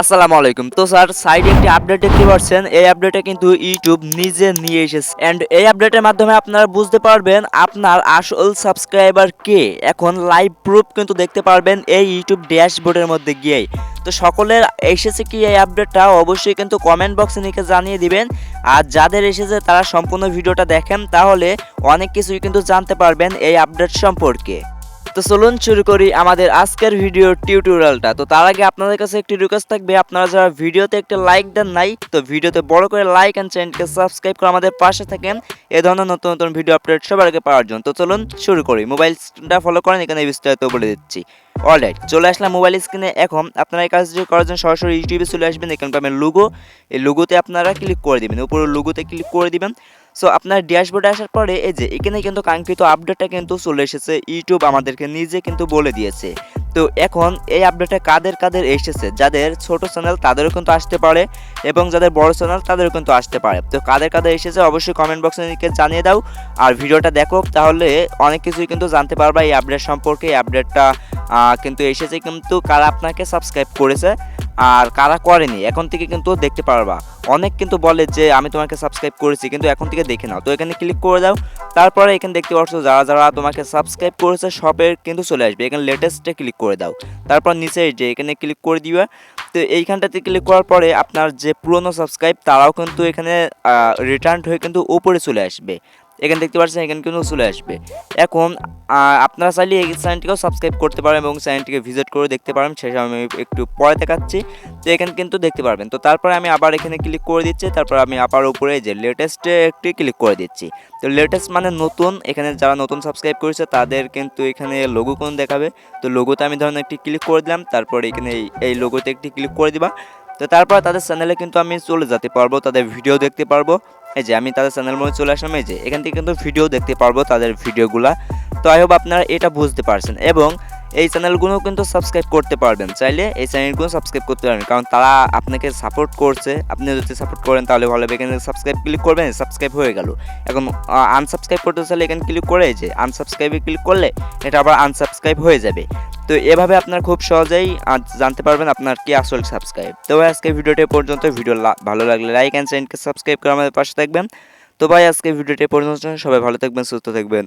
আসসালামু আলাইকুম। তো স্যার সাইডে একটি আপডেট দেখতে পাচ্ছেন। এই আপডেটে কিন্তু ইউটিউব নিজে নিয়ে এসেছে। অ্যান্ড এই আপডেটের মাধ্যমে আপনারা বুঝতে পারবেন আপনার আসল সাবস্ক্রাইবার কে। এখন লাইভ প্রুফ কিন্তু দেখতে পারবেন এই ইউটিউব ড্যাশবোর্ডের মধ্যে গিয়েই। তো সকলের এসেছে কি এই আপডেটটা অবশ্যই কিন্তু কমেন্ট বক্সে লিখে জানিয়ে দিবেন। আর যাদের এসেছে তারা সম্পূর্ণ ভিডিওটা দেখেন, তাহলে অনেক কিছুই কিন্তু জানতে পারবেন এই আপডেট সম্পর্কে। তো চলুন শুরু করি আমাদের আজকের ভিডিওর টিউটোরিয়ালটা। তো তার আগে আপনাদের কাছে একটি রিকোয়েস্ট থাকবে, আপনারা যারা ভিডিওতে একটা লাইক দেন নাই, তো ভিডিওতে বড় করে লাইক এন্ড চ্যানেলকে সাবস্ক্রাইব করে আমাদের পাশে থাকেন এই ধরনের নতুন নতুন ভিডিও আপডেট সবার আগে পাওয়ার জন্য। তো চলুন শুরু করি। মোবাইল স্ক্রিনটা ফলো করেন, এখানে বিস্তারিত বলে দিচ্ছি। অলরাইট, চলে আসলাম মোবাইল স্ক্রিনে। এখন আপনারা এই কাজটি করার জন্য সরাসরি ইউটিউবে চলে আসবেন। এখানে পাবেন লোগো, এই লোগোতে আপনারা ক্লিক করে দিবেন, উপরের লোগোতে ক্লিক করে দিবেন। সো আপনার ড্যাশবোর্ডে আসার পরে এই যে এখানে কিন্তু কাঙ্ক্ষিত আপডেটটা কিন্তু চলে এসেছে। ইউটিউব আমাদেরকে নিজে কিন্তু বলে দিয়েছে। তো এখন এই আপডেটটা কাদের কাদের এসেছে, যাদের ছোট চ্যানেল তাদেরও কিন্তু আসতে পারে এবং যাদের বড় চ্যানেল তাদেরও কিন্তু আসতে পারে। তো কাদের কাদের এসেছে অবশ্যই কমেন্ট বক্সে লিখে জানিয়ে দাও আর ভিডিওটা দেখো, তাহলে অনেক কিছুই কিন্তু জানতে পারবা এই আপডেট সম্পর্কে। এই আপডেটটা কিন্তু এসেছে, কিন্তু কারা আপনাকে সাবস্ক্রাইব করেছে আর কারা করেনি এখন থেকে কিন্তু দেখতে পারবা। অনেক কিন্তু বলে যে আমি তোমাকে সাবস্ক্রাইব করেছি, কিন্তু এখন থেকে দেখে নাও। তো এখানে ক্লিক করে দাও, তারপরে এখানে দেখতে পাচ্ছ যারা যারা তোমাকে সাবস্ক্রাইব করেছে সবের কিন্তু চলে আসবে। এখানে লেটেস্টে ক্লিক করে দাও, তারপর নিচে যে এখানে ক্লিক করে দিবা। তো এইখানটাতে ক্লিক করার পরে আপনার যে পুরনো সাবস্ক্রাইব তারাও কিন্তু এখানে রিটার্ন হয়ে কিন্তু উপরে চলে আসবে। এখানে দেখতে পাচ্ছেন এখানে কিন্তু চলে আসবে। এখন আপনারা চাইলে এই চ্যানেলটিকেও সাবস্ক্রাইব করতে পারেন এবং চ্যানেলটিকে ভিজিট করে দেখতে পারেন, সেটা আমি একটু পরে দেখাচ্ছি। তো এখানে কিন্তু দেখতে পারবেন। তো তারপরে আমি আবার এখানে ক্লিক করে দিচ্ছি, তারপর আমি আবার উপরে যে লেটেস্টে একটি ক্লিক করে দিচ্ছি। তো লেটেস্ট মানে নতুন, এখানে যারা নতুন সাবস্ক্রাইব করেছে তাদের কিন্তু এখানে লোগো কোন দেখাবে। তো লোগোতে আমি ধরুন একটি ক্লিক করে দিলাম, তারপরে এখানে এই লোগোতে একটি ক্লিক করে দিবা। তো তারপর তাদের চ্যানেলে কিন্তু আমি চলে যেতে পারবো, তাদের ভিডিও দেখতে পারবো। এই যে আমি তাদের চ্যানেল মধ্যে চলে আসলাম, এই যে এখান থেকে কিন্তু ভিডিও দেখতে পারবো তাদের ভিডিওগুলা। তো আই হোপ আপনারা এটা বুঝতে পারছেন এবং এই চ্যানেলগুলো কিন্তু সাবস্ক্রাইব করতে পারবেন, চাইলে এই চ্যানেলগুলো সাবস্ক্রাইব করতে পারবেন, কারণ তারা আপনাকে সাপোর্ট করছে। আপনি যদি সাপোর্ট করেন তাহলে ভালো হবে। এখানে সাবস্ক্রাইব ক্লিক করবেন, সাবস্ক্রাইব হয়ে গেল। এখন আনসাবস্ক্রাইব করতে চাইলে এখানে ক্লিক করে যে আনসাবস্ক্রাইবে ক্লিক করলে এটা আবার আনসাবস্ক্রাইব হয়ে যাবে। তো এভাবে আপনার খুব সহজেই জানতে পারবেন আপনার কি আসল সাবস্ক্রাইব। তো ভাই আজকে ভিডিওটি পর্যন্ত। ভিডিও ভালো লাগলে লাইক অ্যান্ড চ্যানেলকে সাবস্ক্রাইব করে আমাদের পাশে থাকবেন। তো ভাই আজকে ভিডিওটি পর্যন্ত, সবাই ভালো থাকবেন, সুস্থ থাকবেন।